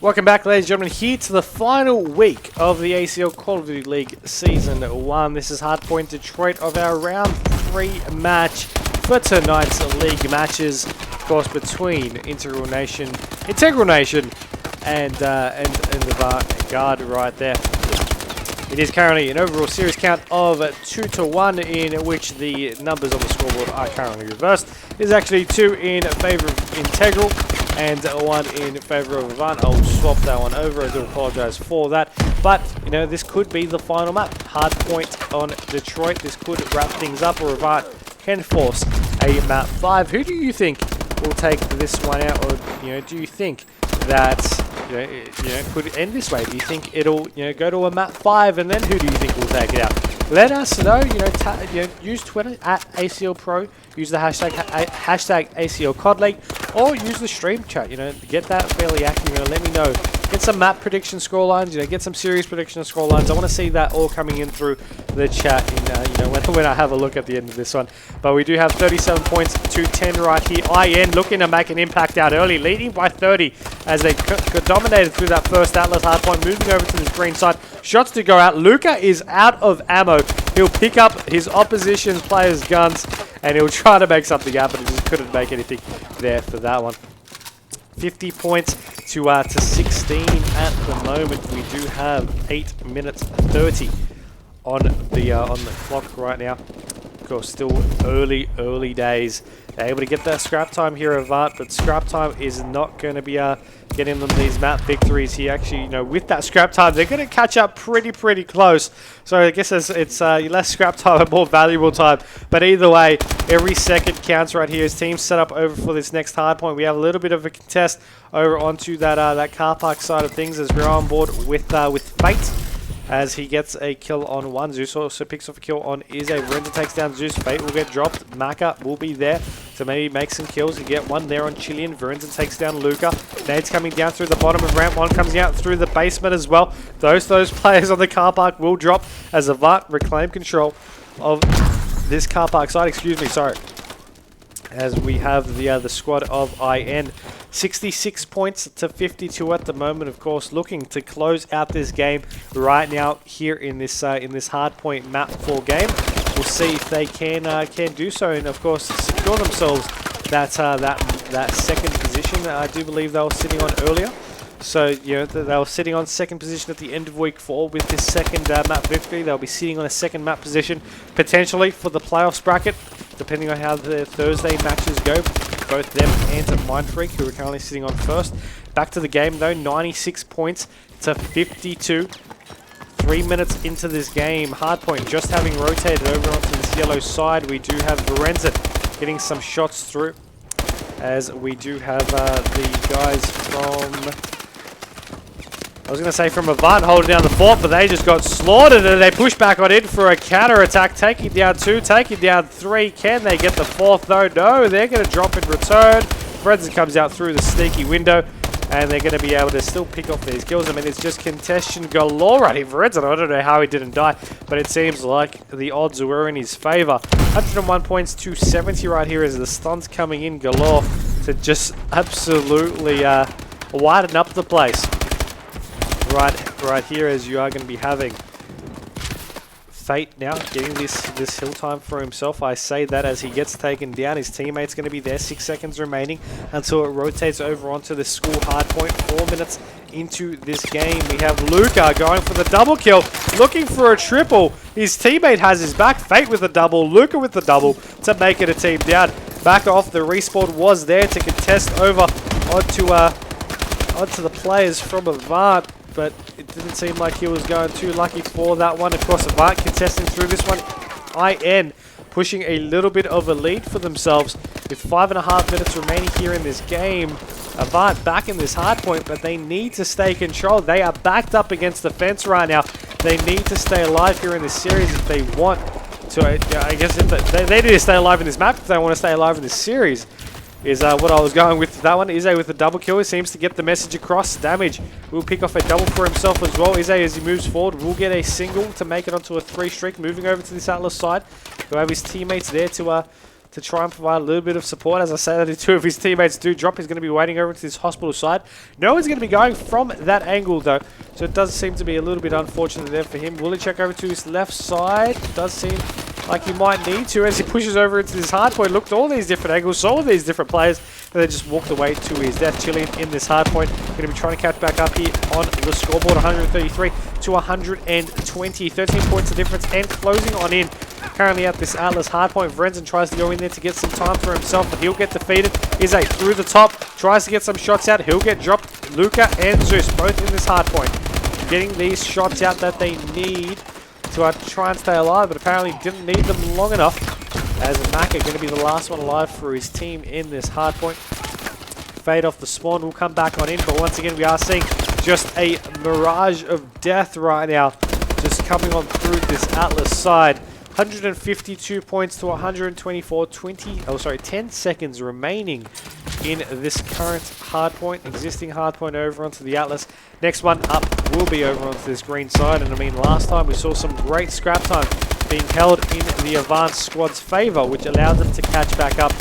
Welcome back, ladies and gentlemen, here to the final week of the ACL Call of Duty League Season 1. This is Hardpoint Detroit of our Round 3 match for tonight's league matches, of course, between Integral Nation and the AVANT-GARDE right there. It is currently an overall series count of 2-1, in which the numbers on the scoreboard are currently reversed. There's actually 2 in favour of Integral and 1 in favour of Avant. I'll swap that one over. I do apologise for that. But, you know, this could be the final map. Hardpoint on Detroit. This could wrap things up, or Avant can force a map 5. Who do you think will take this one out? Or, you know, do you think that could end this way? Do you think it'll go to a map 5, and then who do you think will take it out? Let us know. Use Twitter at ACL Pro. Use the hashtag ACL CoD League, or use the stream chat. Get that fairly active. Let me know. Get some map prediction scorelines. Get some series prediction scorelines. I want to see that all coming in through the chat. When I have a look at the end of this one. But we do have 37 points to 10 right here. IN looking to make an impact out early, leading by 30 as they dominated through that first Atlas hardpoint. Moving over to this green side. Shots to go out. Luca is out of ammo. He'll pick up his opposition player's guns and he'll try to make something happen. He just couldn't make anything there for that one. 50 points to 16 at the moment. We do have 8 minutes 30 on the clock right now. Of course, still early days. They're able to get that scrap time here at Avant, but scrap time is not going to be getting them these map victories here. Actually, with that scrap time, they're going to catch up pretty close. So I guess it's less scrap time and more valuable time. But either way, every second counts right here. As teams set up over for this next hard point, we have a little bit of a contest over onto that car park side of things as we're on board with Fate. As he gets a kill on one. Zeus also picks off a kill on Izzy. Renza takes down Zeus. Fate will get dropped. Maka will be there to maybe make some kills. You get one there on Chilean. Verenza takes down Luca. Nade's coming down through the bottom of ramp. One comes out through the basement as well. Those players on the car park will drop as Avant reclaim control of this car park side. Excuse me, sorry. As we have the squad of IN. 66 points to 52 at the moment, of course, looking to close out this game right now here in this hardpoint map 4 game. We'll see if they can do so, and of course secure themselves that second position that I do believe they were sitting on earlier. So they were sitting on second position at the end of week 4 with this second map victory. They'll be sitting on a second map position potentially for the playoffs bracket, depending on how the Thursday matches go. Both them and Mindfreak, who are currently sitting on first. Back to the game though, 96 points to 52. 3 minutes into this game. Hardpoint just having rotated over onto this yellow side. We do have Verenza getting some shots through. As we do have the guys from Avant holding down the fort, but they just got slaughtered and they push back on in for a counter attack, taking down 2, taking down 3. Can they get the 4th though? No, they're going to drop in return. Fredson comes out through the sneaky window and they're going to be able to still pick off these kills. I mean, it's just contention galore right here for Fredson. I don't know how he didn't die, but it seems like the odds were in his favor. 101 points to 70 right here as the stuns coming in galore to just absolutely widen up the place. Right here, as you are going to be having Fate now getting this hill time for himself. I say that as he gets taken down, his teammate's going to be there. 6 seconds remaining until it rotates over onto the school hardpoint. 4 minutes into this game, we have Luca going for the double kill, looking for a triple. His teammate has his back. Fate with the double, Luca with the double to make it a team down. Back off, the respawn was there to contest over onto the players from Avant. But it didn't seem like he was going too lucky for that one. Of course, Avant contesting through this one. IN pushing a little bit of a lead for themselves with 5.5 minutes remaining here in this game. Avant back in this hardpoint, but they need to stay controlled. They are backed up against the fence right now. They need to stay alive here in this series if they want to. I guess if they need to stay alive in this map if they want to stay alive in this series. Is what I was going with that one. Izzy with the double kill. He seems to get the message across. Damage will pick off a double for himself as well. Izzy, as he moves forward, will get a single to make it onto a 3 streak. Moving over to this Atlas side. He'll have his teammates there to to try and provide a little bit of support. As I say that, if two of his teammates do drop, he's going to be waiting over to this hospital side. No one's going to be going from that angle though, so it does seem to be a little bit unfortunate there for him. Will he check over to his left side? Does seem like he might need to as he pushes over into this hard point. Looked at all these different angles, saw all these different players, and then just walked away to his death. Chilean in this hard point. Going to be trying to catch back up here on the scoreboard. 133 to 120. 13 points of difference and closing on in. Currently at this Atlas hard point, Vrenzen tries to go in there to get some time for himself, but he'll get defeated. Izay through the top, tries to get some shots out. He'll get dropped. Luca and Zeus both in this hard point, getting these shots out that they need to try and stay alive, but apparently didn't need them long enough, as Maka going to be the last one alive for his team in this hard point. Fade off the spawn will come back on in, but once again we are seeing just a mirage of death right now, just coming on through this Atlas side. 152 points to 124, 10 seconds remaining in this current hardpoint, existing hardpoint over onto the Atlas. Next one up will be over onto this green side, and I mean last time we saw some great scrap time being held in the Avant squad's favour, which allowed them to catch back up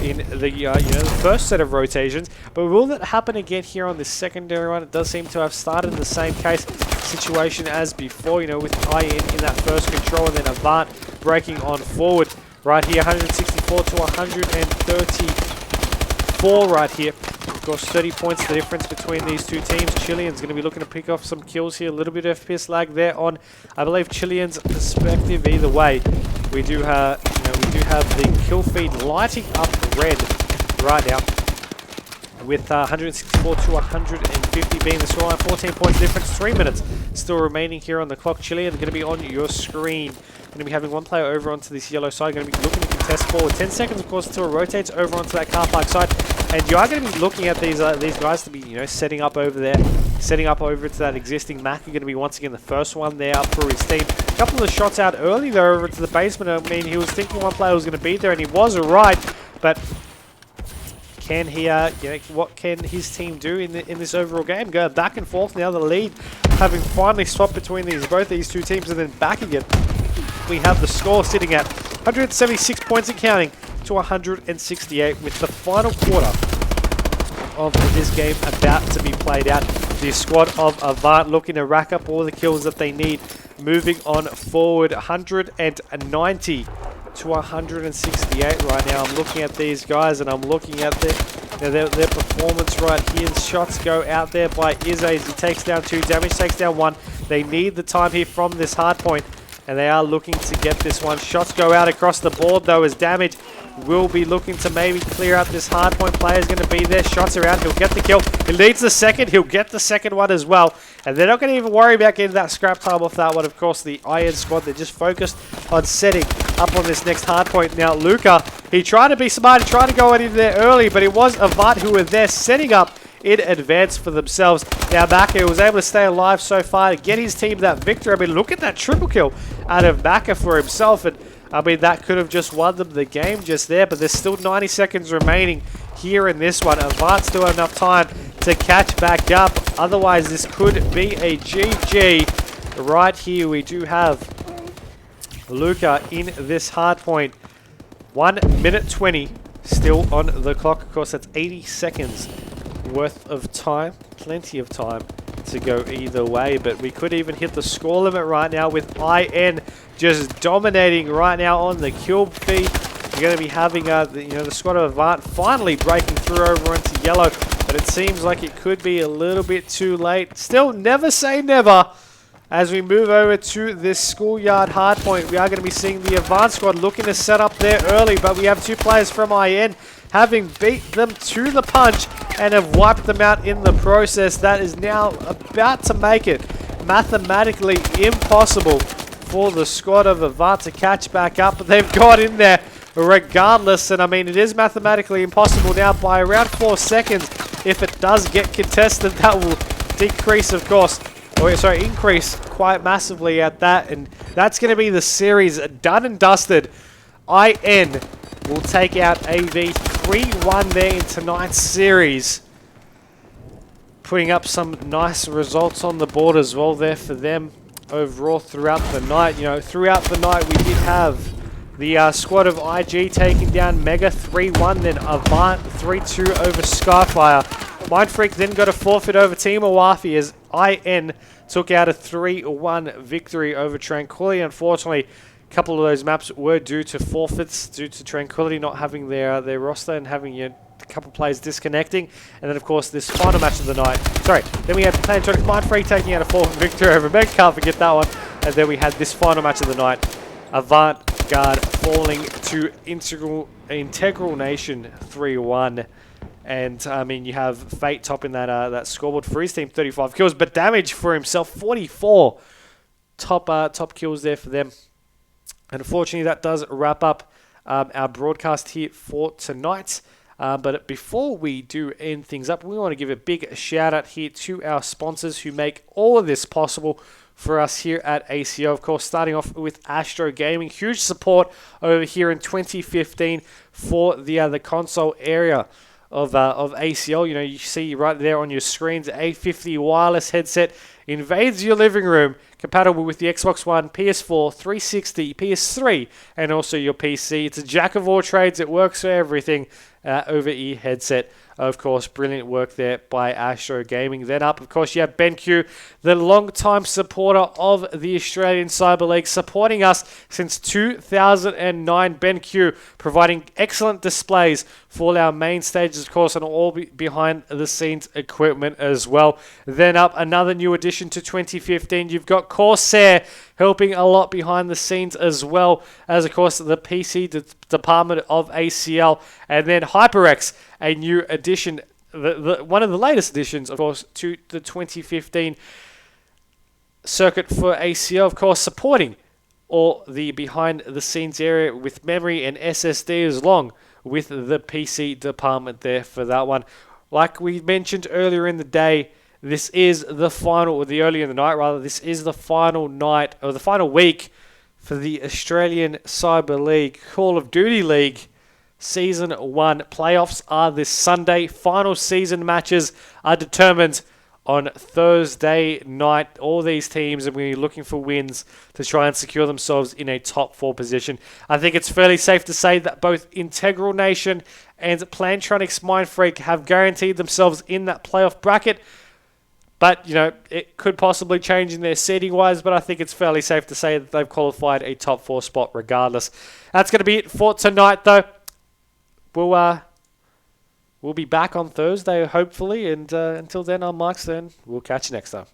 in the the first set of rotations. But will that happen again here on this secondary one? It does seem to have started the same case situation as before, with IN in that first control and then Avant breaking on forward right here. 164 to 134 right here. Of course, 30 points the difference between these two teams. Chilean's going to be looking to pick off some kills here. A little bit of FPS lag there on, I believe, Chilean's perspective. Either way, we do have the kill feed lighting up red right now, with 164 to 150 being the scoreline. 14 points difference, 3 minutes still remaining here on the clock. Chilean going to be on your screen. Going to be having one player over onto this yellow side, going to be looking to contest forward. 10 seconds, of course, until it rotates over onto that car park side. And you are going to be looking at these guys to be, setting up over there, setting up over to that existing Mac. Are going to be once again the first one there up for his team. A couple of shots out early though over to the basement. I mean, he was thinking one player was going to be there, and he was right, but can he, what can his team do in this overall game? Go back and forth now, the lead having finally swapped between both these two teams, and then back again. We have the score sitting at 176 points and counting to 168, with the final quarter of this game about to be played out. The squad of Avant looking to rack up all the kills that they need, moving on forward. 190 to 168 right now. I'm looking at these guys and I'm looking at their performance right here. The shots go out there by Izay. He takes down 2, damage takes down 1. They need the time here from this hard point, and they are looking to get this one. Shots go out across the board though, as damage will be looking to maybe clear out this hard point. Player's going to be there. Shots around. He'll get the kill. He leads the second. He'll get the second one as well. And they're not going to even worry about getting that scrap time off that one. Of course, the IN squad, they're just focused on setting up on this next hard point. Now, Luca, he tried to be smart. He tried to go in there early, but it was Avant who were there setting up in advance for themselves. Now, Maka was able to stay alive so far to get his team that victory. I mean, look at that triple kill out of Maka for himself. And I mean, that could have just won them the game just there, but there's still 90 seconds remaining here in this one. Avant still have enough time to catch back up. Otherwise, this could be a GG. Right here, we do have Luca in this hard point. 1 minute 20 still on the clock. Of course, that's 80 seconds worth of time. Plenty of time to go either way, but we could even hit the score limit right now with IN just dominating right now on the kill feed. We're going to be having the squad of Avant finally breaking through over into yellow, but it seems like it could be a little bit too late. Still, never say never. As we move over to this schoolyard hardpoint, we are going to be seeing the Avant squad looking to set up there early, but we have 2 players from IN having beat them to the punch and have wiped them out in the process. That is now about to make it mathematically impossible for the squad of Avant to catch back up, but they've got in there regardless. And I mean, it is mathematically impossible now by around 4 seconds. If it does get contested, that will decrease, of course, increase quite massively at that, and that's going to be the series done and dusted. IN will take out AV 3-1 there in tonight's series, putting up some nice results on the board as well there for them overall throughout the night. Throughout the night we did have The squad of IG taking down Mega 3-1, then Avant 3-2 over Skyfire. Mindfreak then got a forfeit over Team Awafi as IN took out a 3-1 victory over Tranquility. Unfortunately, a couple of those maps were due to forfeits, due to Tranquility not having their roster and having a couple players disconnecting. And then, of course, this final match of the night. Sorry, then we had Plantronic Mindfreak taking out a forfeit victory over Meg. Can't forget that one. And then we had this final match of the night. AVANT-GARDE falling to Integral Nation 3-1. And, I mean, you have Fate topping that scoreboard for his team, 35 kills. But damage for himself, 44 top kills there for them. And unfortunately, that does wrap up our broadcast here for tonight. But before we do end things up, we want to give a big shout out here to our sponsors who make all of this possible for us here at ACL. Of course, starting off with Astro Gaming. Huge support over here in 2015 for the console area of ACL. You know, you see right there on your screen, the A50 wireless headset invades your living room, compatible with the Xbox One, PS4, 360, PS3, and also your PC. It's a jack of all trades. It works for everything. Over-ear headset. Of course, brilliant work there by Astro Gaming. Then up, of course, you have BenQ, the long-time supporter of the Australian Cyber League, supporting us since 2009. BenQ providing excellent displays for all our main stages, of course, and all behind-the-scenes equipment as well. Then up, another new addition to 2015. You've got Corsair helping a lot behind the scenes as well as, of course, the PC department of ACL. And then HyperX, a new addition, one of the latest additions, of course, to the 2015 circuit for ACL, of course, supporting all the behind-the-scenes area with memory and SSD as long with the PC department there for that one. Like we mentioned earlier in the day, this is the final, or the earlier in the night rather, this is the final night, or the final week for the Australian Cyber League Call of Duty League Season 1. Playoffs are this Sunday. Final season matches are determined on Thursday night. All these teams are going to be looking for wins to try and secure themselves in a top 4 position. I think it's fairly safe to say that both Integral Nation and Plantronics Mindfreak have guaranteed themselves in that playoff bracket. But, you know, it could possibly change in their seeding-wise, but I think it's fairly safe to say that they've qualified a top 4 spot regardless. That's going to be it for tonight, though. We'll be back on Thursday, hopefully, and until then, I'm Mike Stern. We'll catch you next time.